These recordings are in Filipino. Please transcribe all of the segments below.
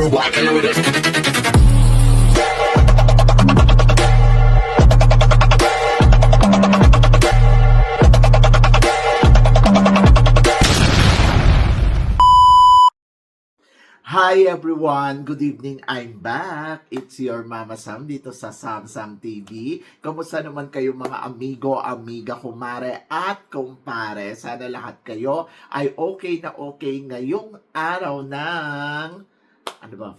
walking with it. Hi everyone! Good evening! I'm back! It's your Mama Sam dito sa Sam TV. Kamusta naman kayo mga amigo, amiga, kumare at kumpare? Sana lahat kayo ay okay na okay ngayong araw ng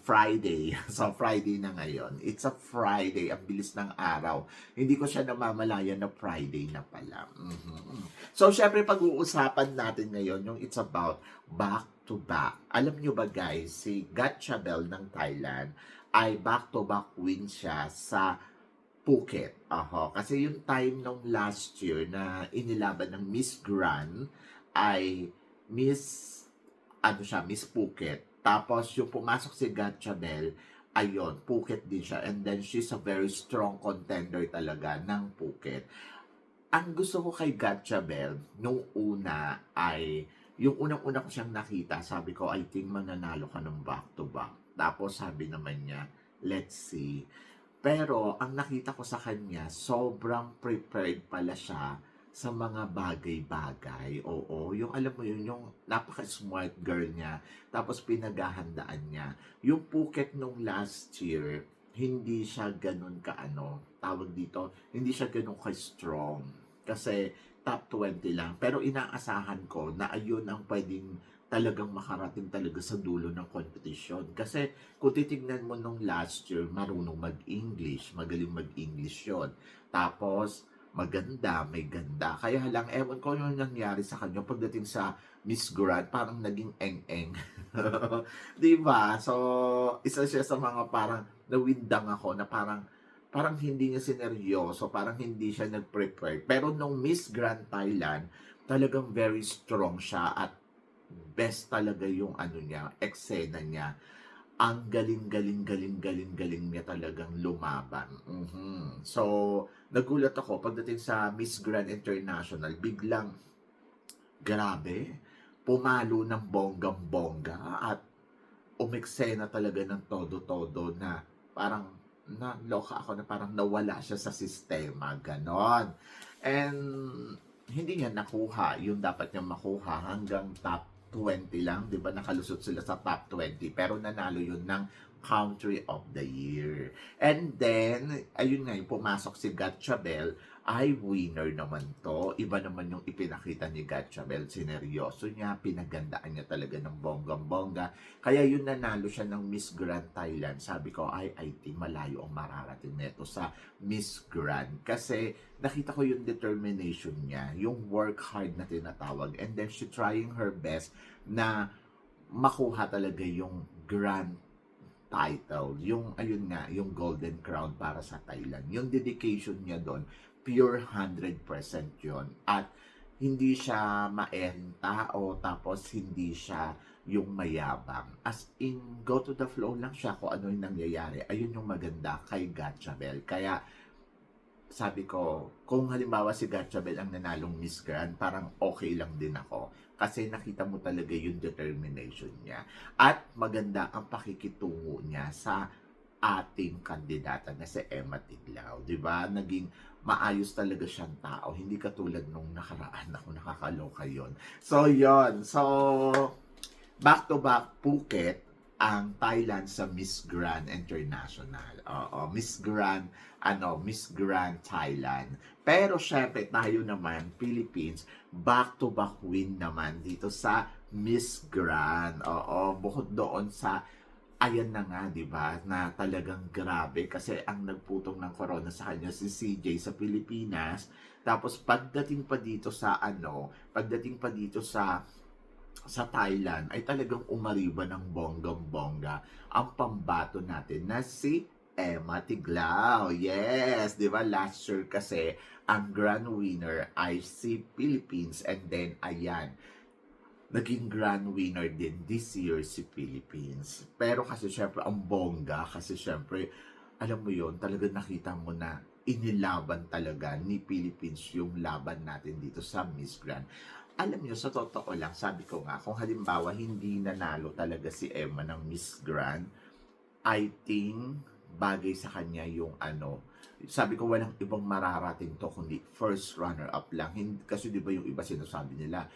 Friday. So, Friday na ngayon. It's a Friday. Ang bilis ng araw. Hindi ko siya namamalayan na Friday na pala. So, syempre, pag-uusapan natin ngayon yung it's about back to back. Alam nyo ba guys, si Gatchabel ng Thailand ay back to back win siya sa Phuket. Kasi yung time nung last year na inilaban ng Miss Grand ay Miss Phuket. Tapos yung pumasok si Gatchabel, ayun, Phuket din siya. And then she's a very strong contender talaga ng Phuket. Ang gusto ko kay Gatchabel nung una ay yung unang-una ko siyang nakita, sabi ko, I think mananalo ka ng back-to-back. Tapos sabi naman niya, let's see. Pero ang nakita ko sa kanya, sobrang prepared pala siya sa mga bagay-bagay. Oo, yung alam mo yun, yung napaka-smart girl niya. Tapos pinaghahandaan niya. Yung Phuket nung last year, hindi siya ganun tawag dito, hindi siya ganun ka-strong. Kasi top 20 lang. Pero inaasahan ko na ayun ang pwedeng talagang makarating talaga sa dulo ng competition. Kasi kung titignan mo nung last year, marunong mag-English, magaling mag-English yun. Tapos, maganda, may ganda. Kaya lang, ewan ko yung nangyari sa kanya pagdating sa Miss Grand, parang naging eng-eng. Diba? So, isa siya sa mga parang nawindang ako na parang hindi niya sineryoso, parang hindi siya nag-prepare. Pero nung Miss Grand Thailand, talagang very strong siya at best talaga yung niya, eksena niya. Ang galing niya talagang lumaban. So, nagulat ako pagdating sa Miss Grand International, biglang grabe, pumalo ng bonggang-bongga at umeksena talaga ng todo-todo na parang naloka ako na parang nawala siya sa sistema, ganon. And hindi niya nakuha yung dapat niya makuha hanggang top 20 lang, di ba? Nakalusot sila sa top 20 pero nanalo yun ng Country of the Year. And then, ayun nga, yung pumasok si Gatchabel, ay winner naman to. Iba naman yung ipinakita ni Gatchabel. Sineryoso niya, pinagandaan niya talaga ng bonggang-bongga. Kaya yun nanalo siya ng Miss Grand Thailand. Sabi ko, I think malayo ang mararating neto sa Miss Grand. Kasi nakita ko yung determination niya, yung work hard na tinatawag. And then she trying her best na makuha talaga yung Grand title, yung ayun nga, yung Golden Crown para sa Thailand. Yung dedication niya doon, pure 100% yon. At hindi siya maenta o tapos hindi siya yung mayabang. As in, go to the flow lang siya kung ano yung nangyayari. Ayun yung maganda kay Gatchabel. Kaya, sabi ko, kung halimbawa si Gatchabel ang nanalong Miss Grand, parang okay lang din ako. Kasi nakita mo talaga yung determination niya. At maganda ang pakikitungo niya sa ating kandidata na si Emma Tiglao. Diba? Naging maayos talaga siyang tao. Hindi katulad nung nakaraan ako nakakaloka yon. So, yon. So, back to back Phuket ang Thailand sa Miss Grand International. Miss Grand Thailand. Pero syempre tayo naman, Philippines, back-to-back win naman dito sa Miss Grand. Bukod doon sa ayan na nga, di ba, na talagang grabe kasi ang nagputong ng corona sa kanya si CJ sa Pilipinas. Tapos pagdating pa dito sa Thailand ay talagang umariba ng bonggang-bongga ang pambato natin na si Emma Tiglao. Yes, 'di ba? Last year kasi ang grand winner ay si Philippines and then ayan, naging grand winner din this year si Philippines. Pero kasi syempre ang bongga kasi syempre alam mo yon, talaga nakita mo na inilaban talaga ni Philippines yung laban natin dito sa Miss Grand. Alam niyo, sa totoo lang, sabi ko nga, kung halimbawa hindi nanalo talaga si Emma ng Miss Grand, I think bagay sa kanya yung ano, sabi ko walang ibang mararating to kundi first runner-up lang. Kasi di ba yung iba sinasabi nila,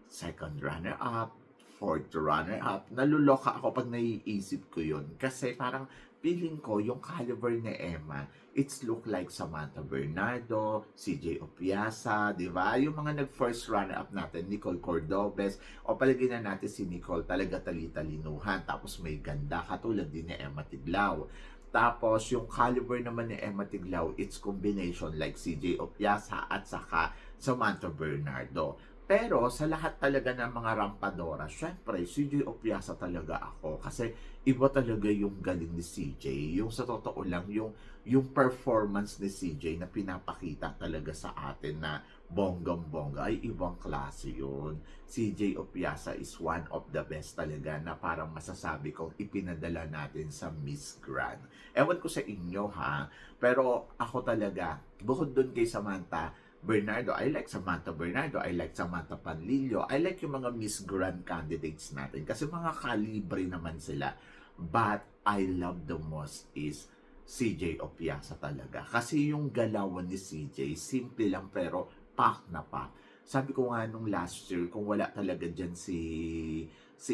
second runner-up, fourth runner-up. Naluloka ako pag naiisip ko yun. Kasi parang feeling ko yung caliber ni Emma, it's look like Samantha Bernardo, CJ Opiasa, di ba? Yung mga nag-first runner-up natin, Nicole Cordobes, o palagay na natin si Nicole talaga tali-talinuhan, tapos may ganda, katulad din ni Emma Tiglao. Tapos, yung caliber naman ni Emma Tiglao, it's combination like CJ Opiasa at saka Samantha Bernardo. Pero sa lahat talaga ng mga rampadora, syempre, CJ Opiasa talaga ako. Kasi iba talaga yung galing ni CJ. Yung sa totoo lang, yung performance ni CJ na pinapakita talaga sa atin na bonggang-bongga ay ibang klase yun. CJ Opiasa is one of the best talaga na parang masasabi kong ipinadala natin sa Miss Grand. Ewan ko sa inyo ha, pero ako talaga, bukod dun kay Samantha Bernardo, I like Samantha Bernardo, I like Samantha Panlilio, I like yung mga Miss Grand candidates natin kasi mga kalibre naman sila. But I love the most is CJ Opiasa talaga. Kasi yung galawan ni CJ, simple lang pero pak na pak. Sabi ko nga nung last year, kung wala talaga dyan si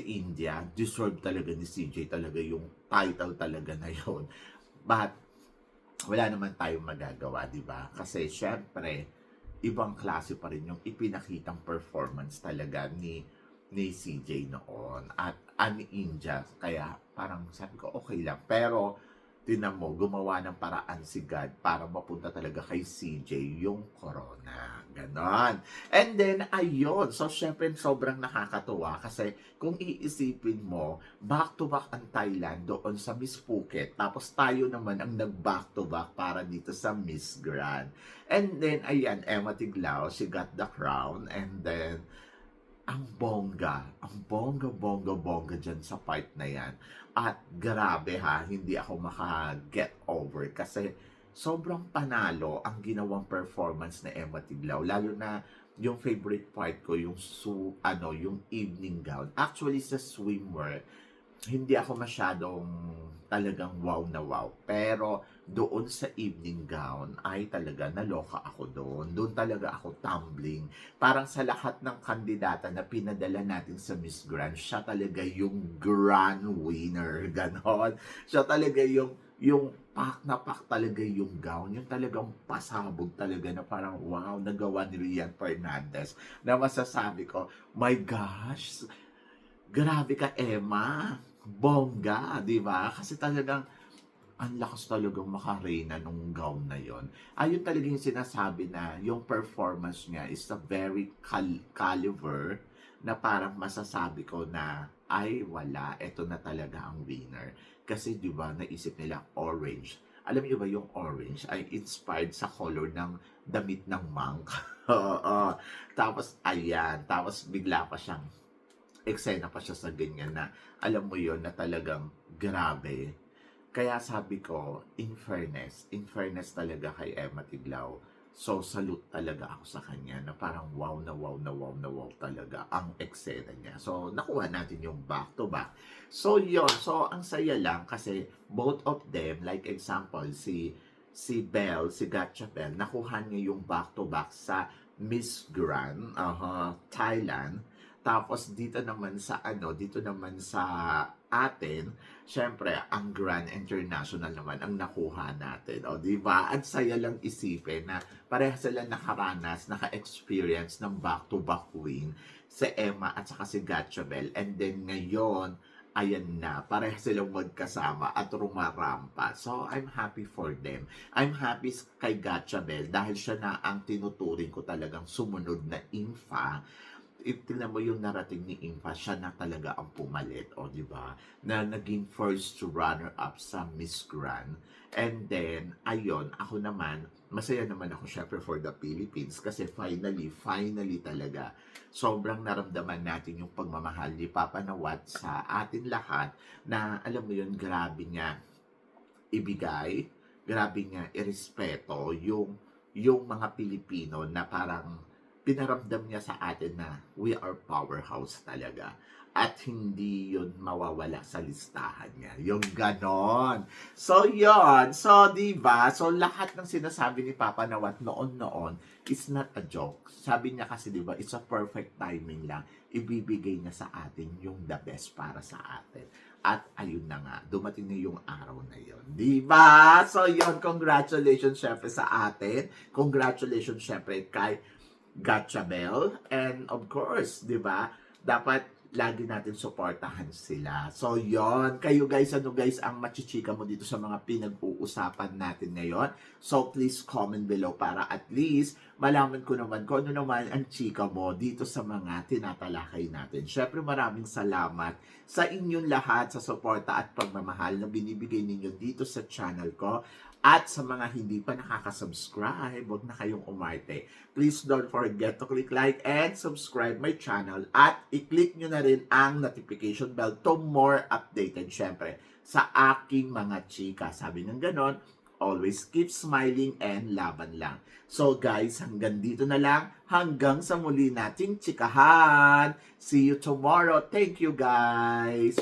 India, deserve talaga ni CJ talaga yung title talaga na yon. But wala naman tayong magagawa, di ba? Kasi syempre, ibang klase pa rin yung ipinakitang performance talaga ni CJ noon at ani India. Kaya parang sabi ko okay lang. Pero tinan mo, gumawa ng paraan si God para mapunta talaga kay CJ yung corona. Ganon. And then, ayun. So, syempre, sobrang nakakatuwa kasi kung iisipin mo, back-to-back ang Thailand doon sa Miss Phuket. Tapos tayo naman ang nag-back-to-back para dito sa Miss Grand. And then, ayan, Emma Tiglao, she got the crown. And then, ang bongga dyan sa part na yan. At grabe ha, hindi ako maka-get over kasi sobrang panalo ang ginawang performance na Emma Tiglao. Lalo na yung favorite part ko, yung evening gown. Actually, sa swimwear, hindi ako masyadong talagang wow na wow. Pero doon sa evening gown ay talaga naloka ako doon. Doon talaga ako tumbling. Parang sa lahat ng kandidata na pinadala natin sa Miss Grand, siya talaga yung grand winner. Ganon. Siya talaga yung pak na pak talaga yung gown. Yung talagang pasabog talaga na parang wow, nagawa ni Rian Fernandez. Na masasabi ko, my gosh, grabe ka, Emma. Bongga, di ba? Kasi talagang ang lakas talagang makarena nung gown na yon. Ayun talaga yung sinasabi na yung performance niya is a very caliber na parang masasabi ko na ay wala, eto na talaga ang winner. Kasi di ba naisip nila orange. Alam niyo ba yung orange ay inspired sa color ng damit ng monk. Oo. Tapos ayan, tapos bigla pa siyang eksena pa siya sa ganyan na alam mo yon na talagang grabe. Kaya sabi ko, in fairness talaga kay Emma Tiglao, so salute talaga ako sa kanya na parang wow na wow na wow na wow talaga ang eksena niya. So nakuha natin yung back to back. So yon, so ang saya lang kasi both of them, like example, si Belle, si Gatcha Belle, nakuha niya yung back to back sa Miss Grand, Thailand. Tapos dito naman sa atin, syempre ang Grand International naman ang nakuha natin. O di ba? Ang saya lang isipin na pareha sila nakaranas, naka-experience ng back-to-back win si Emma at saka si Gatchabel. And then ngayon, ayan na, pareha silang magkasama at rumarampa. So, I'm happy for them. I'm happy kay Gatchabel dahil siya na ang tinuturing ko talagang sumunod na infa. If tingnan mo yung narating ni Infa, siya na talaga ang pumalit, o di ba? Na naging first runner-up sa Miss Grand. And then, ayun, ako naman, masaya naman ako syempre for the Philippines kasi finally talaga, sobrang naramdaman natin yung pagmamahal ni Papa Nawat sa atin lahat na, alam mo yun, grabe niya ibigay, grabe niya irespeto yung mga Pilipino na parang pinaramdam niya sa atin na we are powerhouse talaga. at hindi yun mawawala sa listahan niya. Yung ganon. So, yon. So, diba? So, lahat ng sinasabi ni Papa Nawat noon is not a joke. Sabi niya kasi, diba, it's a perfect timing lang. Ibibigay niya sa atin yung the best para sa atin. At ayun na nga, dumating na yung araw na yon. Diba? So, yon. Congratulations, syempre, sa atin. Congratulations, syempre, kay Gatchabel. And, of course, diba, dapat lagi natin suportahan sila. So, yon. Kayo guys, ano guys ang machichika mo dito sa mga pinag-uusapan natin ngayon? So, please comment below para at least malaman ko naman kung ano naman ang chika mo dito sa mga tinatalakay natin. Syempre, maraming salamat sa inyong lahat sa suporta at pagmamahal na binibigay ninyo dito sa channel ko. At sa mga hindi pa nakaka-subscribe, huwag na kayong umarte. Please don't forget to click like and subscribe my channel. At i-click nyo na rin ang notification bell to more updated, syempre, sa aking mga chika. Sabi ng ganon, always keep smiling and laban lang. So guys, hanggang dito na lang. Hanggang sa muli nating chikahan. See you tomorrow. Thank you guys.